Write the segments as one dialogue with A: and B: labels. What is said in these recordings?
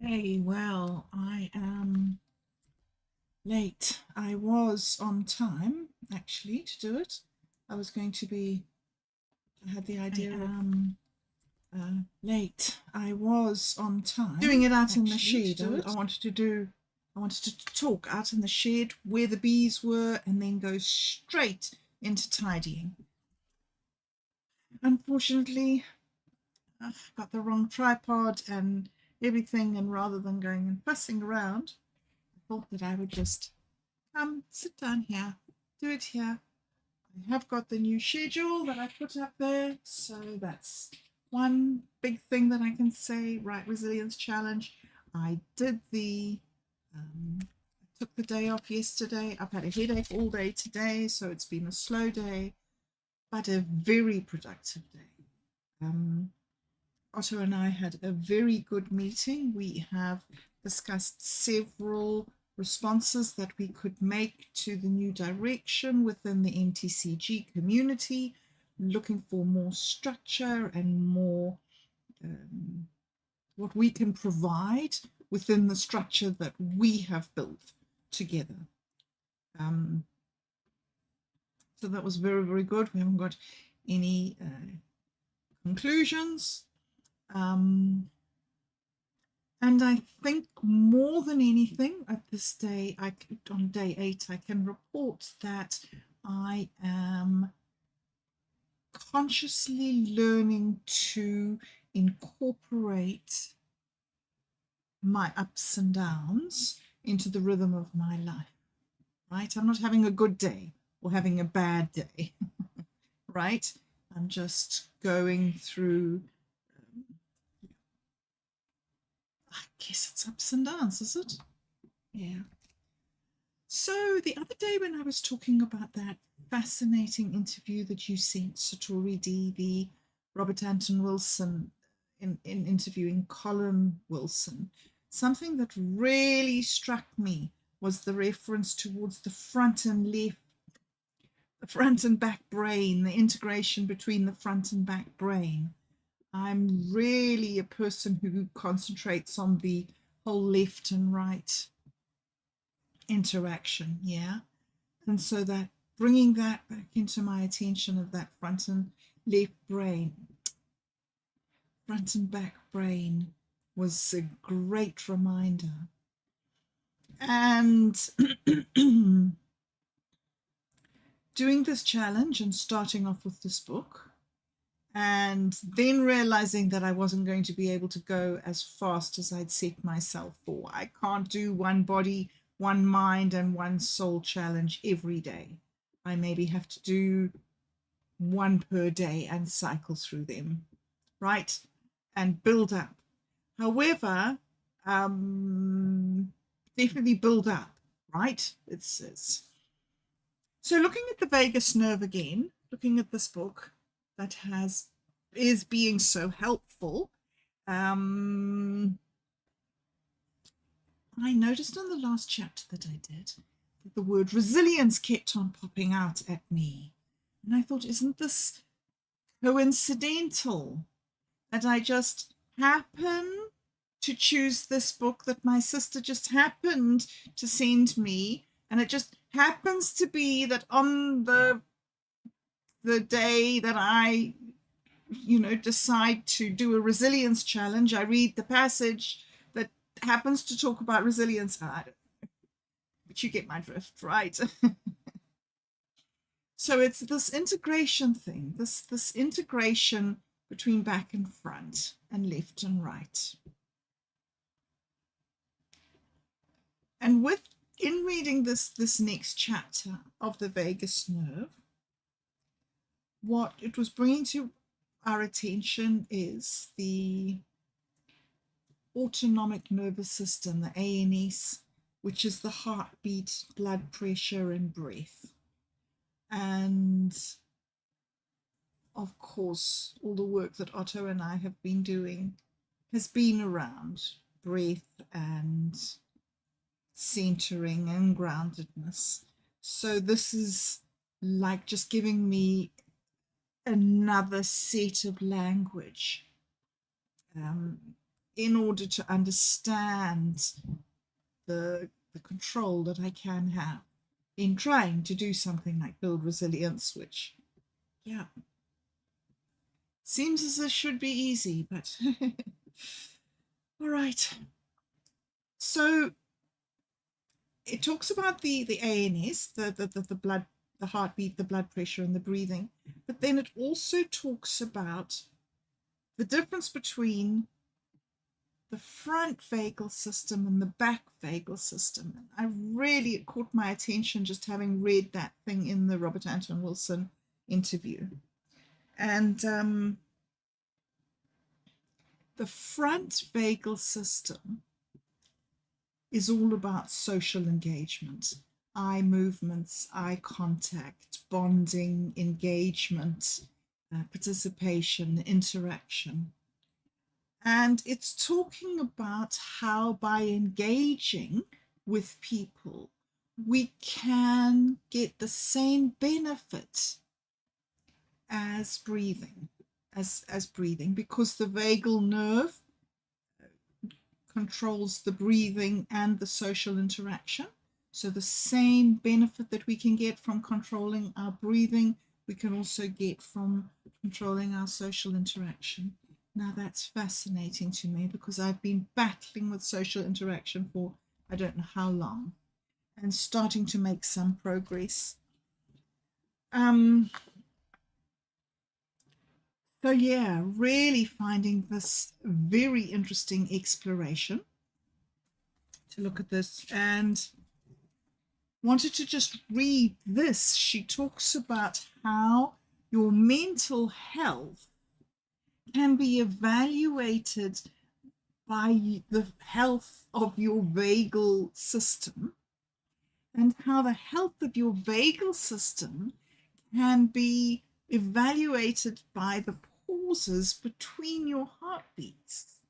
A: Hey, well, I am late. I was on time, actually, to do it. I was going to be, I had the idea late. I was on time. Doing it out in the shed. I wanted to talk out in the shed where the bees were and then go straight into tidying. Unfortunately, I got the wrong tripod and everything, and rather than going and fussing around, I thought that I would just sit down here, do it here. I have got the new schedule that I put up there, so that's one big thing that I can say. Right, resilience challenge. I did I took the day off yesterday. I've had a headache all day today, so it's been a slow day, but a very productive day. Otto and I had a very good meeting. We have discussed several responses that we could make to the new direction within the MTCG community, looking for more structure and more what we can provide within the structure that we have built together. So that was very, very good. We haven't got any conclusions. And I think more than anything at this day, on day 8, I can report that I am consciously learning to incorporate my ups and downs into the rhythm of my life, right? I'm not having a good day or having a bad day, right? I'm just going through, I guess it's ups and downs, is it? Yeah. So the other day when I was talking about that fascinating interview that you sent, Satori D, the Robert Anton Wilson, in interviewing Colin Wilson, something that really struck me was the reference towards the front and back brain, the integration between the front and back brain. I'm really a person who concentrates on the whole left and right interaction, yeah. And so that bringing that back into my attention of that front and back brain was a great reminder. And doing this challenge and starting off with this book, and then realizing that I wasn't going to be able to go as fast as I'd set myself for. I can't do one body, one mind, and one soul challenge every day. I maybe have to do one per day and cycle through them, right? And build up. However, definitely build up, right? It's so looking at the vagus nerve again, looking at this book that is being so helpful. I noticed on the last chapter that I did that the word resilience kept on popping out at me. And I thought, isn't this coincidental that I just happen to choose this book that my sister just happened to send me, and it just happens to be that on the day that I decide to do a resilience challenge, I read the passage that happens to talk about resilience. But you get my drift, right? So it's this integration thing, this integration between back and front and left and right. And in reading this next chapter of the vagus nerve, what it was bringing to our attention is the autonomic nervous system, the ANS, which is the heartbeat, blood pressure, and breath. And of course, all the work that Otto and I have been doing has been around breath and centering and groundedness. So this is like just giving me another set of language in order to understand the control that I can have in trying to do something like build resilience, which, yeah, seems as it should be easy, but all right. So it talks about the ANS, the blood, the heartbeat, the blood pressure, and the breathing, but then it also talks about the difference between the front vagal system and the back vagal system. It caught my attention just having read that thing in the Robert Anton Wilson interview. And the front vagal system is all about social engagement, eye movements, eye contact, bonding, engagement, participation, interaction. And it's talking about how by engaging with people, we can get the same benefit as breathing, as breathing, because the vagal nerve controls the breathing and the social interaction. So the same benefit that we can get from controlling our breathing, we can also get from controlling our social interaction. Now that's fascinating to me because I've been battling with social interaction for I don't know how long and starting to make some progress. So yeah, really finding this very interesting exploration to look at this, and wanted to just read this. She talks about how your mental health can be evaluated by the health of your vagal system, and how the health of your vagal system can be evaluated by the pauses between your heartbeats,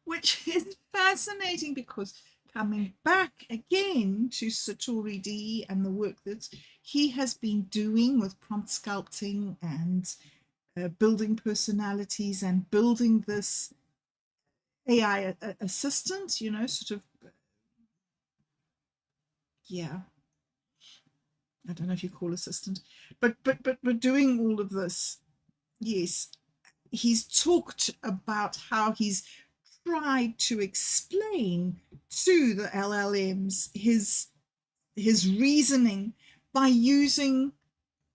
A: which is fascinating because coming back again to Satori D and the work that he has been doing with prompt sculpting and building personalities and building this AI assistant, you know, sort of, yeah, I don't know if you call assistant, but doing all of this, yes, he's talked about how he's tried to explain to the LLMs his reasoning by using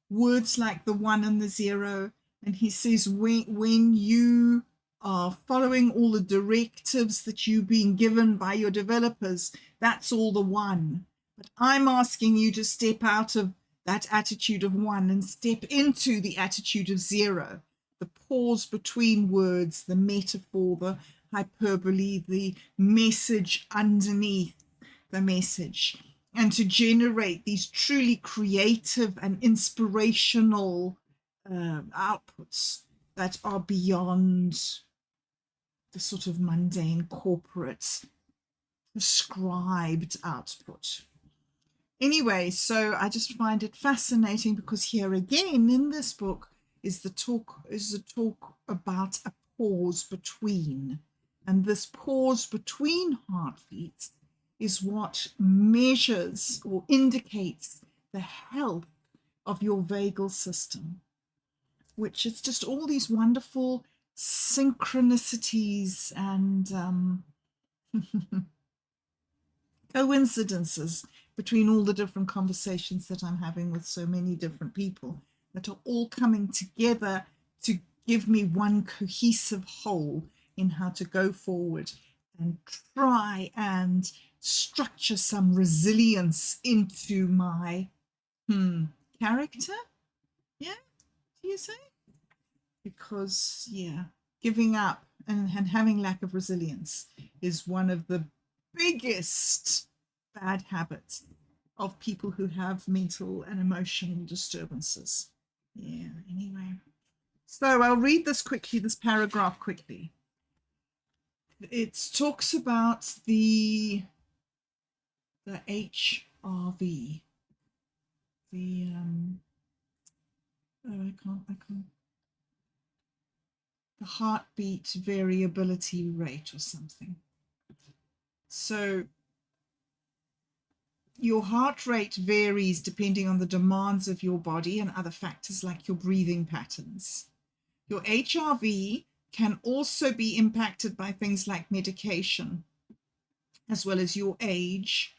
A: words like the 1 and the 0. And he says when you are following all the directives that you've been given by your developers, that's all the 1. But I'm asking you to step out of that attitude of 1 and step into the attitude of 0. The pause between words, the metaphor, the hyperbole, the message underneath the message, and to generate these truly creative and inspirational outputs that are beyond the sort of mundane corporate prescribed output. Anyway, so I just find it fascinating because here again in this book is the talk about a pause between, and this pause between heartbeats is what measures or indicates the health of your vagal system, which is just all these wonderful synchronicities and coincidences between all the different conversations that I'm having with so many different people that are all coming together to give me one cohesive whole in how to go forward and try and structure some resilience into my character. Yeah, do you say? Because, yeah, giving up and having lack of resilience is one of the biggest bad habits of people who have mental and emotional disturbances. Yeah, anyway. So I'll read this quickly, this paragraph quickly. It talks about the HRV, the heartbeat variability rate or something. So your heart rate varies depending on the demands of your body and other factors like your breathing patterns. Your HRV can also be impacted by things like medication, as well as your age.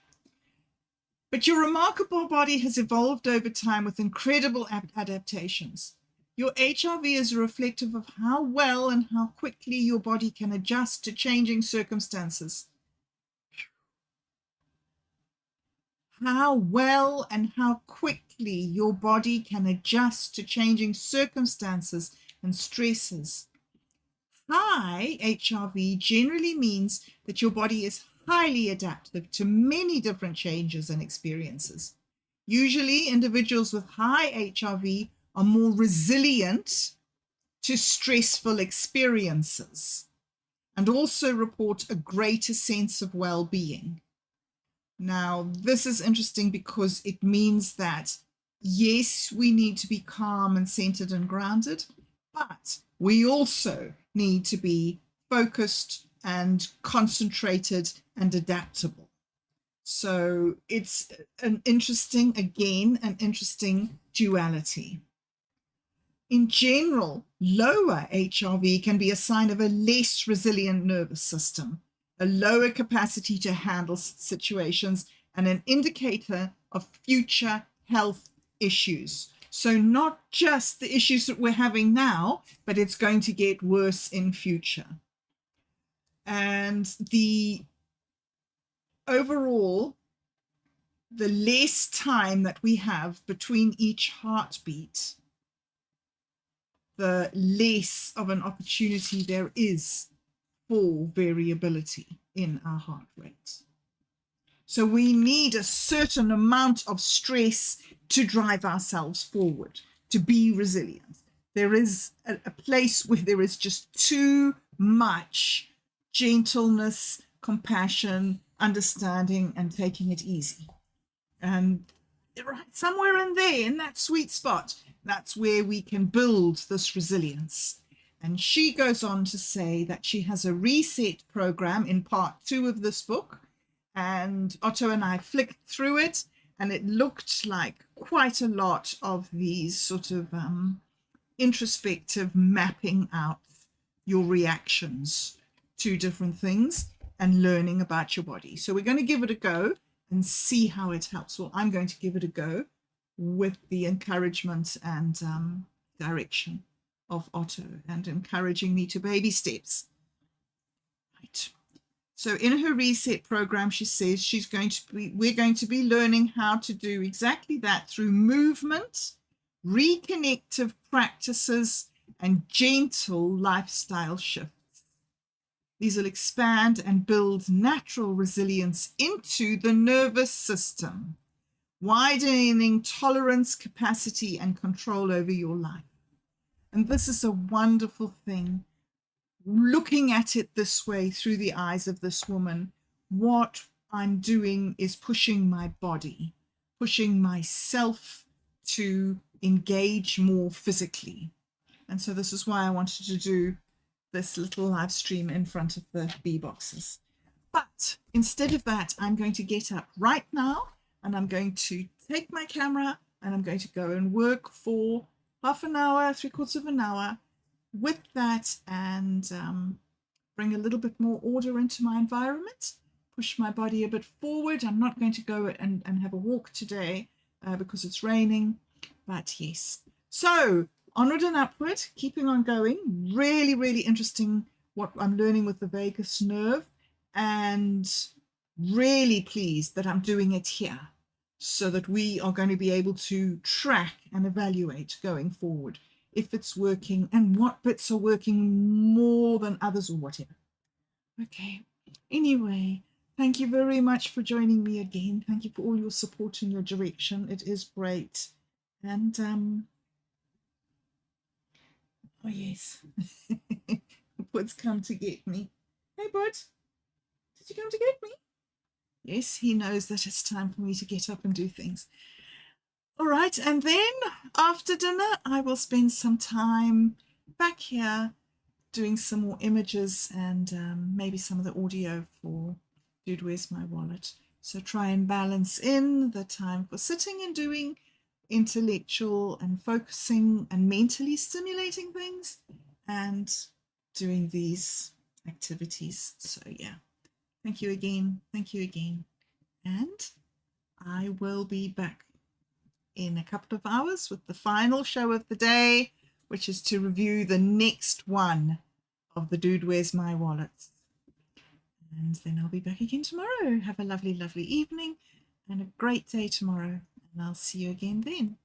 A: But your remarkable body has evolved over time with incredible adaptations. Your HRV is reflective of how well and how quickly your body can adjust to changing circumstances. How well and how quickly your body can adjust to changing circumstances and stresses. High HRV generally means that your body is highly adaptive to many different changes and experiences. Usually, individuals with high HRV are more resilient to stressful experiences and also report a greater sense of well-being. Now, this is interesting because it means that, yes, we need to be calm and centered and grounded, but we also need to be focused and concentrated and adaptable. So it's an interesting duality. In general, lower HRV can be a sign of a less resilient nervous system, a lower capacity to handle situations, and an indicator of future health issues. So not just the issues that we're having now, but it's going to get worse in future. And the overall, the less time that we have between each heartbeat, the less of an opportunity there is for variability in our heart rate. So we need a certain amount of stress to drive ourselves forward, to be resilient. There is a place where there is just too much gentleness, compassion, understanding, and taking it easy. And right somewhere in there, in that sweet spot, that's where we can build this resilience. And she goes on to say that she has a reset program in part 2 of this book. And Otto and I flicked through it, and it looked like quite a lot of these sort of introspective mapping out your reactions to different things and learning about your body. So we're going to give it a go and see how it helps. Well, I'm going to give it a go with the encouragement and direction of Otto and encouraging me to baby steps. Right. So in her reset program, she says we're going to be learning how to do exactly that through movement, reconnective practices, and gentle lifestyle shifts. These will expand and build natural resilience into the nervous system, widening tolerance, capacity, and control over your life. And this is a wonderful thing. Looking at it this way through the eyes of this woman, what I'm doing is pushing my body, pushing myself to engage more physically. And so this is why I wanted to do this little live stream in front of the bee boxes. But instead of that, I'm going to get up right now and I'm going to take my camera and I'm going to go and work for half an hour, 3/4 of an hour with that and bring a little bit more order into my environment, push my body a bit forward. I'm not going to go and have a walk today because it's raining, but yes. So onward and upward, keeping on going. Really, really interesting what I'm learning with the vagus nerve, and really pleased that I'm doing it here so that we are going to be able to track and evaluate going forward if it's working and what bits are working more than others or whatever. Okay. Anyway, thank you very much for joining me again. Thank you for all your support and your direction. It is great. And oh yes, Bud's come to get me. Hey Bud, did you come to get me? Yes, he knows that it's time for me to get up and do things. All right, and then after dinner, I will spend some time back here doing some more images and maybe some of the audio for Dude, Where's My Wallet? So try and balance in the time for sitting and doing intellectual and focusing and mentally stimulating things and doing these activities. So yeah, thank you again. Thank you again. And I will be back in a couple of hours with the final show of the day, which is to review the next one of the Dude, Where's My Wallet? And then I'll be back again tomorrow. Have a lovely, lovely evening and a great day tomorrow. And I'll see you again then.